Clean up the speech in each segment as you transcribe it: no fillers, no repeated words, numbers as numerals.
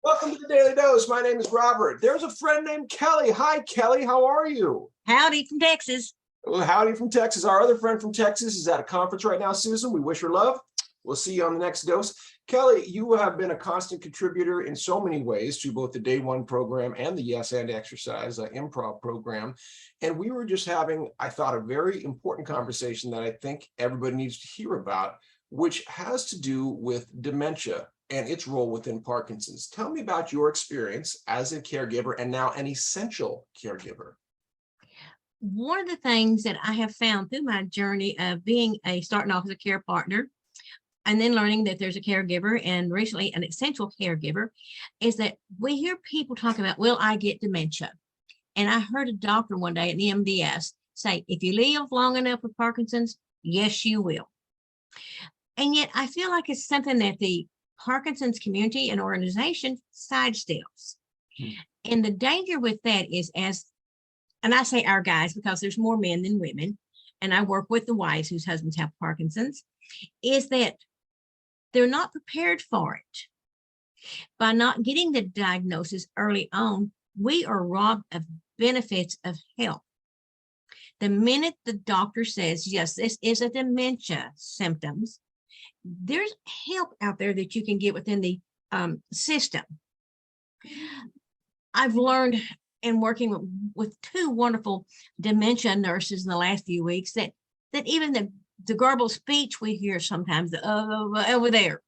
Welcome to the Daily Dose. My name is Robert. There's a friend named Kelly. Hi, Kelly. How are you? Howdy from Texas. Well, howdy from Texas. Our other friend from Texas is at a conference right now, Susan. We wish her love. We'll see you on the next dose. Kelly, you have been a constant contributor in so many ways to both the Day One program and the Yes and Exercise improv program. And we were just having, I thought, a very important conversation that I think everybody needs to hear about, which has to do with dementia and its role within Parkinson's. Tell me about your experience as a caregiver and now an essential caregiver. One of the things that I have found through my journey of starting off as a care partner and then learning that there's a caregiver and recently an essential caregiver is that we hear people talk about, will I get dementia? And I heard a doctor one day at the MDS say, if you live long enough with Parkinson's, yes, you will. And yet I feel like it's something that the Parkinson's community and organization sidesteps. And the danger with that is and I say our guys because there's more men than women, and I work with the wives whose husbands have Parkinson's, is that they're not prepared for it. By not getting the diagnosis early on, we are robbed of benefits of health. The minute the doctor says, yes, this is a dementia symptoms, there's help out there that you can get within the system. I've learned in working with two wonderful dementia nurses in the last few weeks that even the garbled speech we hear sometimes, over there,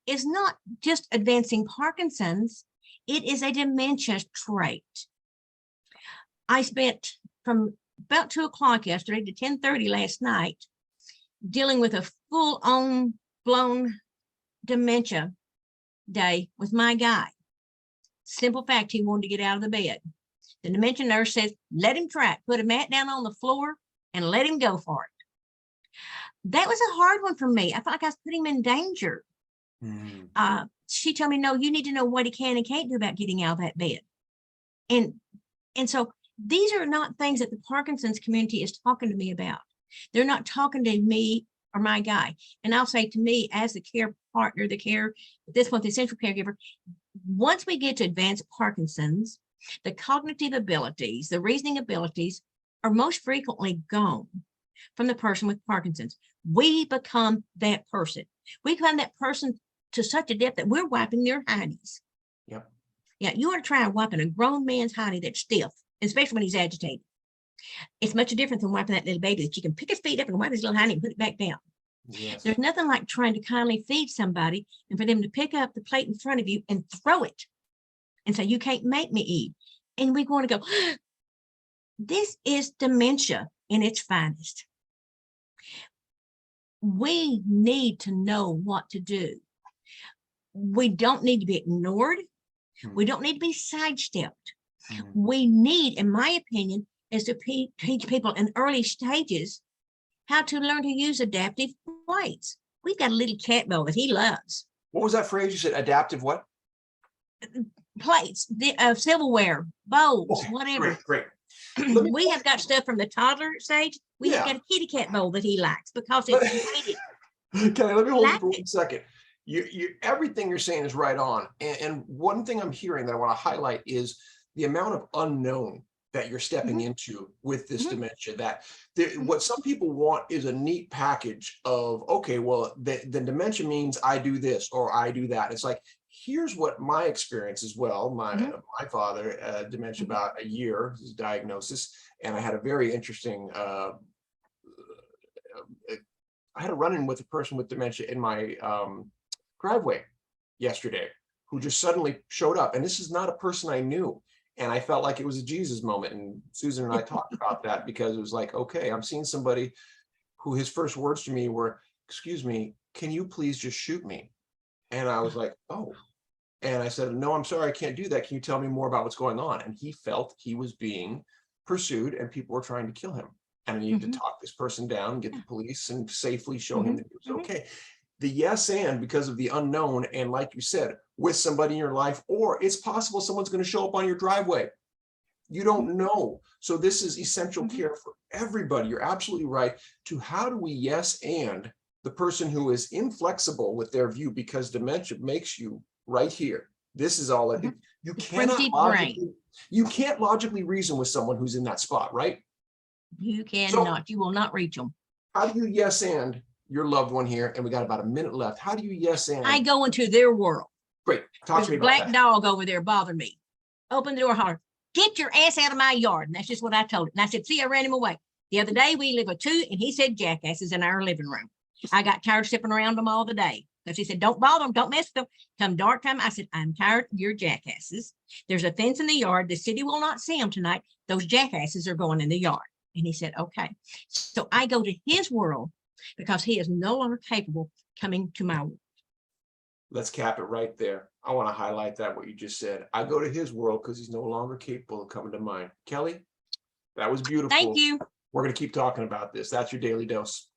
is not just advancing Parkinson's, it is a dementia trait. I spent from about 2 o'clock yesterday to 10:30 last night dealing with a full-on blown dementia day with my guy. Simple fact, he wanted to get out of the bed. The dementia nurse says, let him try it. Put a mat down on the floor and let him go for it. That was a hard one for me. I felt like I was putting him in danger. She told me, no, you need to know what he can and can't do about getting out of that bed. And so these are not things that the Parkinson's community is talking to me about. They're not talking to me or my guy. And I'll say to me as the care partner, the essential caregiver, once we get to advanced Parkinson's, the cognitive abilities, the reasoning abilities are most frequently gone from the person with Parkinson's. We become that person. We become that person to such a depth that we're wiping their hiney's. Yep. Yeah, you want to try wiping a grown man's hiney that's stiff, especially when he's agitated. It's much different than wiping that little baby that you can pick his feet up and wipe his little hiney and put it back down. Yes. There's nothing like trying to kindly feed somebody and for them to pick up the plate in front of you and throw it and say, you can't make me eat. And we want to go, this is dementia in its finest. We need to know what to do. We don't need to be ignored. We don't need to be sidestepped. We need, in my opinion, is to teach people in early stages how to learn to use adaptive plates. We've got a little cat bowl that he loves. What was that phrase you said? Adaptive what? Plates, silverware, bowls, Okay, whatever. Great. We have got stuff from the toddler stage. We have got a kitty cat bowl that he likes because it's weighted. Kelly, let me hold you for 1 second. Everything you're saying is right on. And one thing I'm hearing that I want to highlight is the amount of unknown that you're stepping into with this dementia, that what some people want is a neat package of, okay, well, the dementia means I do this or I do that. It's like, here's what my experience as well. My father, dementia about a year, his diagnosis, and I had a very interesting, I had a run-in with a person with dementia in my driveway yesterday who just suddenly showed up. And this is not a person I knew. And I felt like it was a Jesus moment. And Susan and I talked about that because it was like, okay, I'm seeing somebody who his first words to me were, excuse me, can you please just shoot me? And I was like, oh. And I said, no, I'm sorry, I can't do that. Can you tell me more about what's going on? And he felt he was being pursued and people were trying to kill him. And I needed to talk this person down, get the police and safely show him that it was okay. The yes and because of the unknown, and like you said, with somebody in your life, or it's possible someone's going to show up on your driveway. You don't know. So this is essential care for everybody. You're absolutely right. To how do we yes and the person who is inflexible with their view because dementia makes you right here This is all Mhm. you The cannot primitive logically, you can't logically reason with someone who's in that spot, right? You So cannot, you will not reach them. how do you yes and your loved one here? And we got about a minute left. How do you yes I and? go into their world. Great. Talk There's to me a about black that. dog over there bothering me. Open the door, holler, get your ass out of my yard. And that's just what I told it. And I said, see, I ran him away. The other day we live with two, and he said jackasses in our living room. I got tired of stepping around them all the day. Because he said, don't bother them, don't mess with them. Come dark time, I said, I'm tired of your jackasses. There's a fence in the yard. The city will not see them tonight. Those jackasses are going in the yard. And he said, okay. So I go to his world because he is no longer capable coming to my world. Let's cap it right there. I want to highlight that what you just said. I go to his world because he's no longer capable of coming to mine. Kelly, that was beautiful. Thank you. We're going to keep talking about this. That's your daily dose.